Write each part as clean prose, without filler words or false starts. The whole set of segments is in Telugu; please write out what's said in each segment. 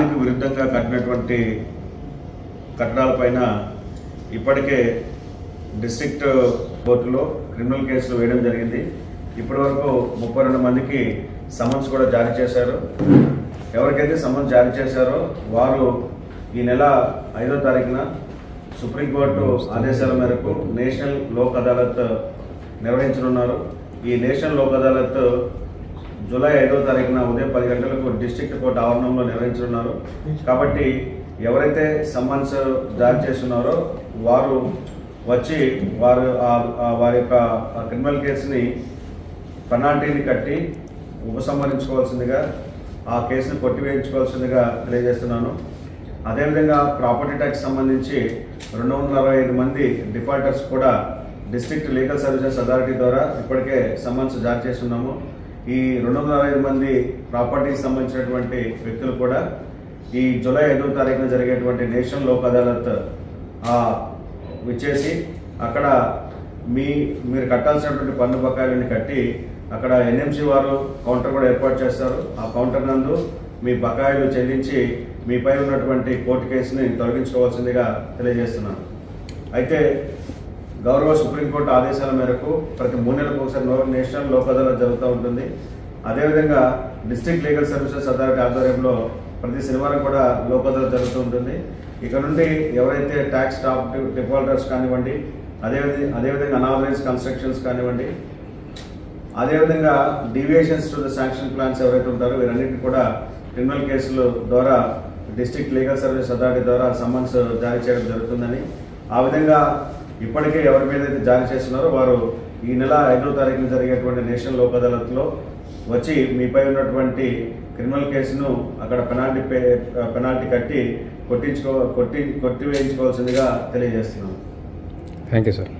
లానికి విరుద్ధంగా కట్టినటువంటి కట్టడాలపైన ఇప్పటికే డిస్ట్రిక్ట్ కోర్టులో క్రిమినల్ కేసులు వేయడం జరిగింది. ఇప్పటివరకు 32 మందికి సమన్స్ కూడా జారీ చేశారు. ఎవరికైతే సమన్స్ జారీ చేశారో వారు ఈ నెల 5వ తారీఖున సుప్రీంకోర్టు ఆదేశాల మేరకు నేషనల్ లోక్ అదాలత్ నిర్వహించనున్నారు. ఈ నేషనల్ లోక్ అదాలత్ జూలై 5వ తారీఖున ఉదయం 10 గంటలకు డిస్ట్రిక్ట్ కోర్టు ఆవరణంలో నిర్వహించనున్నారు. కాబట్టి ఎవరైతే సమన్స్ జారీ చేస్తున్నారో వారు వచ్చి వారి యొక్క క్రిమినల్ కేసుని పెనాల్టీని కట్టి ఉపసంహరించుకోవాల్సిందిగా, ఆ కేసును కొట్టివేయించుకోవాల్సిందిగా తెలియజేస్తున్నాను. అదేవిధంగా ప్రాపర్టీ ట్యాక్స్ సంబంధించి 265 మంది డిఫాల్టర్స్ కూడా డిస్ట్రిక్ట్ లీగల్ సర్వీసెస్ అథారిటీ ద్వారా ఇప్పటికే సమన్స్ జారీ చేస్తున్నాము. ఈ 265 మంది ప్రాపర్టీకి సంబంధించినటువంటి వ్యక్తులు కూడా ఈ జూలై 5వ తారీఖున జరిగేటువంటి నేషనల్ లోక్ అదాలత్ విచ్చేసి అక్కడ మీరు కట్టాల్సినటువంటి పన్ను బకాయిలను కట్టి అక్కడ ఎన్ఎంసీ వారు కౌంటర్ కూడా ఏర్పాటు చేస్తారు. ఆ కౌంటర్ నందు మీ బకాయిలు చెల్లించి మీపై ఉన్నటువంటి కోర్టు కేసుని తొలగించుకోవాల్సిందిగా తెలియజేస్తున్నాను. అయితే గౌరవ సుప్రీంకోర్టు ఆదేశాల మేరకు ప్రతి 3 నెలలకు ఒకసారి నేషనల్ లోక్ అదాలత్ జరుగుతూ ఉంటుంది. అదేవిధంగా డిస్ట్రిక్ట్ లీగల్ సర్వీసెస్ అథారిటీ ఆధ్వర్యంలో ప్రతి శనివారం కూడా లోక్ అదాలత్ జరుగుతూ ఉంటుంది. ఇక నుండి ఎవరైతే ట్యాక్స్ స్టాప్ డిఫాల్టర్స్ కానివ్వండి, అదేవిధంగా అనాథరైజ్ కన్స్ట్రక్షన్స్ కానివ్వండి, అదేవిధంగా deviations to the sanction plans ఎవరైతే ఉంటారో వీరన్నింటినీ కూడా క్రిమినల్ కేసుల ద్వారా డిస్ట్రిక్ట్ లీగల్ సర్వీస్ అథారిటీ ద్వారా సమన్స్ జారీ చేయడం జరుగుతుందని, ఆ విధంగా ఇప్పటికే ఎవరి మీద అయితే జారీ చేస్తున్నారో వారు ఈ నెల 5వ తారీఖున జరిగేటువంటి నేషనల్ లోక్ అదాలత్లో వచ్చి మీపై ఉన్నటువంటి క్రిమినల్ కేసును అక్కడ పెనాల్టీ కట్టి కొట్టివేయించుకోవాల్సిందిగా తెలియజేస్తున్నాను. Thank you sir.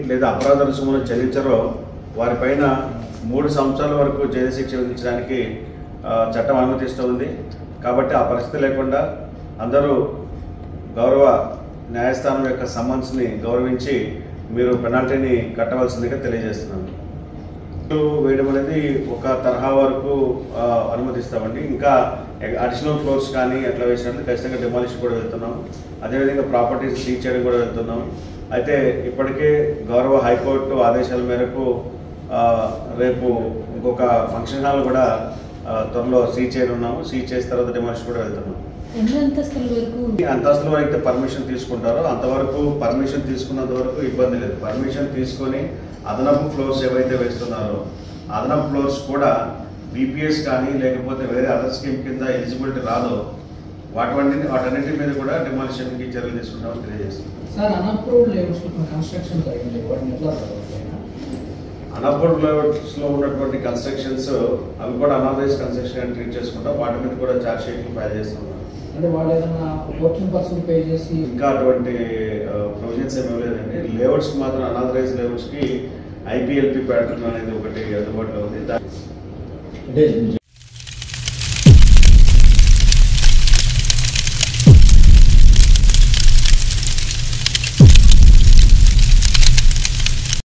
లేదా అపరాధ రుసుమును చెల్లించరో వారిపైన 3 సంవత్సరాల వరకు జైలు శిక్ష విధించడానికి చట్టం అనుమతిస్తుంది. కాబట్టి ఆ పరిస్థితి లేకుండా అందరూ గౌరవ న్యాయస్థానం యొక్క సమన్స్ని గౌరవించి మీరు పెనాల్టీని కట్టవలసిందిగా తెలియజేస్తున్నాను. వేయడం అనేది ఒక తరహా వరకు అనుమతిస్తామండి. ఇంకా అడిషనల్ ఫ్లోర్స్ కానీ అట్లా వేసినట్టు ఖచ్చితంగా డిమాలిషన్ కూడా వెళ్తున్నాం. అదేవిధంగా ప్రాపర్టీస్ సీజ్ చేయడం కూడా వెళ్తున్నాం. అయితే ఇప్పటికే గౌరవ హైకోర్టు ఆదేశాల మేరకు రేపు ఇంకొక ఫంక్షన్ హాల్ కూడా త్వరలో సీజ్ చేయనున్నాము. సీజ్ చేసిన తర్వాత డిమాలిషన్ కూడా వెళ్తున్నాం. అంతస్తుల వరకు పర్మిషన్ తీసుకుంటారో అంతవరకు పర్మిషన్ తీసుకున్నంత వరకు ఇబ్బంది లేదు. పర్మిషన్ తీసుకొని అదనపు ఫ్లోర్స్ ఏవైతే వేస్తున్నారో అదనపు ఫ్లోర్స్ కూడా బీపీఎస్ కానీ లేకపోతే వేరే అదర్ స్కీమ్ కింద ఎలిజిబిలిటీ రాదో వాటన్నిటి మీద కూడా డిమాలిషన్కి చర్యలు తీసుకుంటామని తెలియజేస్తున్నాం. అన్అప్రూవ్డ్ లేఅవుట్స్లో ఉన్నటువంటి కన్స్ట్రక్షన్స్ అవి కూడా అనాథరైజ్ కన్స్ట్రక్షన్ ట్రీట్ చేసుకుంటాం. వాటి మీద కూడా ఛార్జ్ షీట్లు ఫైల్ చేస్తున్నాం. అంటే వాళ్ళు ఏదైనా 14% పే చేసి ఇంకా అటువంటి ప్రొవిజన్స్ ఏమీ లేదండి. లేఅవుట్స్కి మాత్రం అనాథరైజ్ లేఅవుట్స్కి IPLP ప్యాటర్న్ అనేది ఒకటి అందుబాటులో ఉంది.